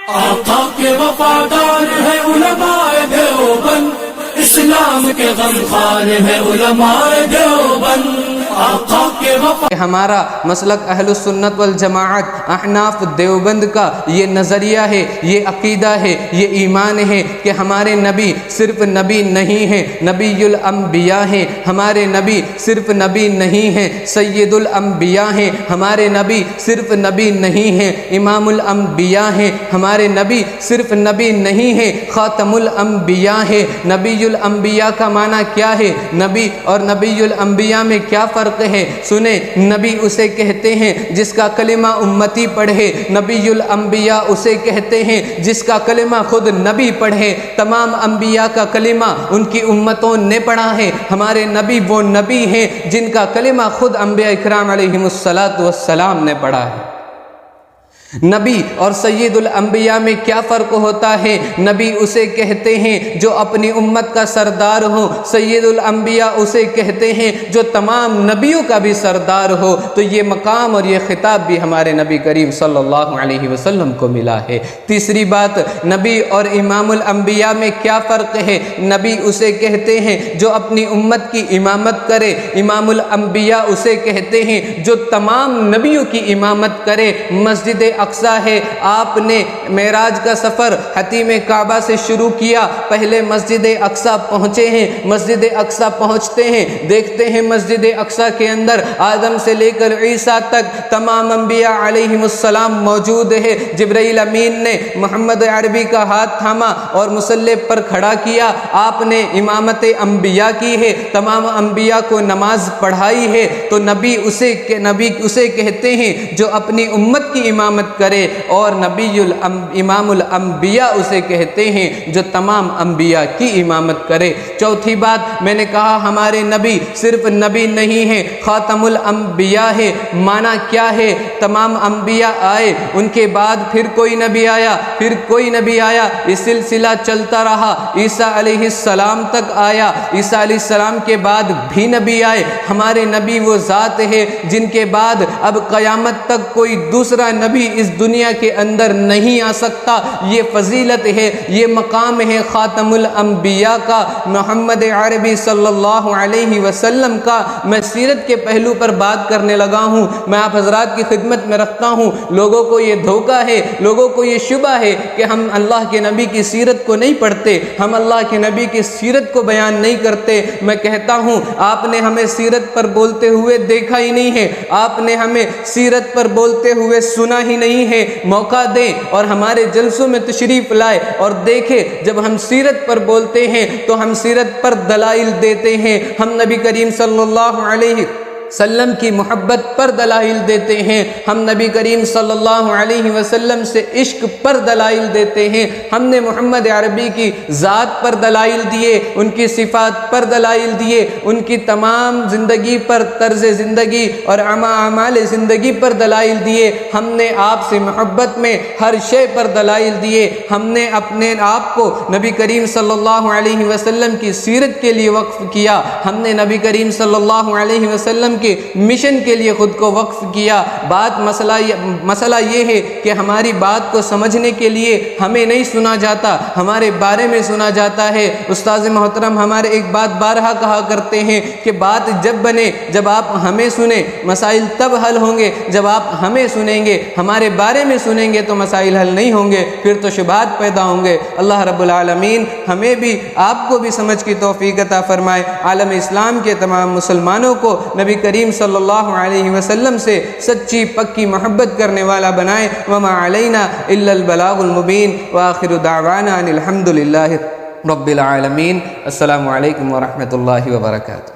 آقا کے وفادار ہے علماء دیوبند، اسلام کے غمخوار ہے علماء دیوبند، آقا کے وفادار۔ ہمارا مسلک اہل السنت والجماعت احناف دیوبند کا یہ نظریہ ہے، یہ عقیدہ ہے، یہ ایمان ہے کہ ہمارے نبی صرف نبی نہیں ہیں، نبی الانبیاء ہیں۔ ہمارے نبی صرف نبی نہیں ہیں، سید الانبیاء ہیں۔ ہمارے نبی صرف نبی نہیں ہیں، امام الانبیاء ہیں۔ ہمارے نبی صرف نبی نہیں ہیں، خاتم الانبیاء ہیں۔ نبی الانبیاء کا معنی کیا ہے؟ نبی اور نبی الانبیاء میں کیا فرق ہے؟ سنیں، نبی اسے کہتے ہیں جس کا کلمہ امتی پڑھے، نبی الانبیاء اسے کہتے ہیں جس کا کلمہ خود نبی پڑھے۔ تمام انبیاء کا کلمہ ان کی امتوں نے پڑھا ہے، ہمارے نبی وہ نبی ہیں جن کا کلمہ خود انبیاء اکرام علیہم السلام نے پڑھا ہے۔ نبی اور سید الانبیاء میں کیا فرق ہوتا ہے؟ نبی اسے کہتے ہیں جو اپنی امت کا سردار ہو، سید الانبیاء اسے کہتے ہیں جو تمام نبیوں کا بھی سردار ہو۔ تو یہ مقام اور یہ خطاب بھی ہمارے نبی کریم صلی اللہ علیہ وسلم کو ملا ہے۔ تیسری بات، نبی اور امام الانبیاء میں کیا فرق ہے؟ نبی اسے کہتے ہیں جو اپنی امت کی امامت کرے، امام الانبیاء اسے کہتے ہیں جو تمام نبیوں کی امامت کرے۔ مسجد اقصی ہے، آپ نے معراج کا سفر حتیم کعبہ سے شروع کیا، پہلے مسجد اقصی پہنچے ہیں۔ مسجد اقصی پہنچتے ہیں، دیکھتے ہیں مسجد اقصی کے اندر آدم سے لے کر عیسیٰ تک تمام انبیاء علیہم السلام موجود ہے۔ جبرائیل امین نے محمد عربی کا ہاتھ تھاما اور مصلی پر کھڑا کیا، آپ نے امامت انبیاء کی ہے، تمام انبیاء کو نماز پڑھائی ہے۔ تو نبی اسے کہتے ہیں جو اپنی امت کی امامت کرے، اور امام الانبیاء اسے کہتے ہیں جو تمام انبیاء کی امامت کرے۔ چوتھی بات، میں نے کہا ہمارے نبی صرف نبی نہیں ہیں، خاتم الانبیاء ہے۔ معنی کیا ہے؟ تمام انبیاء آئے، ان کے بعد پھر کوئی نبی آیا، پھر کوئی نبی آیا، یہ سلسلہ چلتا رہا، عیسیٰ علیہ السلام تک آیا، عیسیٰ علیہ السلام کے بعد بھی نبی آئے۔ ہمارے نبی وہ ذات ہے جن کے بعد اب قیامت تک کوئی دوسرا نبی اس دنیا کے اندر نہیں آ سکتا۔ یہ فضیلت ہے، یہ مقام ہے خاتم الانبیاء کا، محمد عربی صلی اللہ علیہ وسلم کا۔ میں سیرت کے پہلو پر بات کرنے لگا ہوں، میں آپ حضرات کی خدمت میں رکھتا ہوں۔ لوگوں کو یہ دھوکہ ہے، لوگوں کو یہ شبہ ہے کہ ہم اللہ کے نبی کی سیرت کو نہیں پڑھتے، ہم اللہ کے نبی کی سیرت کو بیان نہیں کرتے۔ میں کہتا ہوں آپ نے ہمیں سیرت پر بولتے ہوئے دیکھا ہی نہیں ہے، آپ نے ہمیں سیرت پر بولتے ہوئے سنا ہی نہیں ہے۔ موقع دیں اور ہمارے جلسوں میں تشریف لائے اور دیکھیں، جب ہم سیرت پر بولتے ہیں تو ہم سیرت پر دلائل دیتے ہیں، ہم نبی کریم صلی اللہ علیہ وسلم کی محبت پر دلائل دیتے ہیں، ہم نبی کریم صلی اللہ علیہ وسلم سے عشق پر دلائل دیتے ہیں، ہم نے محمد عربی کی ذات پر دلائل دیے، ان کی صفات پر دلائل دیے، ان کی تمام زندگی پر، طرز زندگی اور اعمال زندگی پر دلائل دیے۔ ہم نے آپ سے محبت میں ہر شے پر دلائل دیے، ہم نے اپنے آپ کو نبی کریم صلی اللہ علیہ وسلم کی سیرت کے لیے وقف کیا، ہم نے نبی کریم صلی اللہ علیہ وسلم کے مشن کے لیے خود کو وقف کیا۔ مسئلہ یہ ہے کہ ہماری بات کو سمجھنے کے لیے ہمیں نہیں سنا جاتا، ہمارے بارے میں سنا جاتا ہے۔ استاد محترم ہمارے ایک بات بارہا کہا کرتے ہیں کہ بات جب بنے جب آپ ہمیں سنیں، مسائل تب حل ہوں گے جب آپ ہمیں سنیں گے، ہمارے بارے میں سنیں گے تو مسائل حل نہیں ہوں گے، پھر تو شبہات پیدا ہوں گے۔ اللہ رب العالمین ہمیں بھی آپ کو بھی سمجھ کی توفیق عطا فرمائے، عالم اسلام کے تمام مسلمانوں کو نبی کریم صلی اللہ علیہ وسلم سے سچی پکی محبت کرنے والا بنائے۔ وما علینا الا البلاغ المبین، وآخر دعوانا ان الحمد للہ رب العالمین۔ السلام علیکم ورحمۃ اللہ وبرکاتہ۔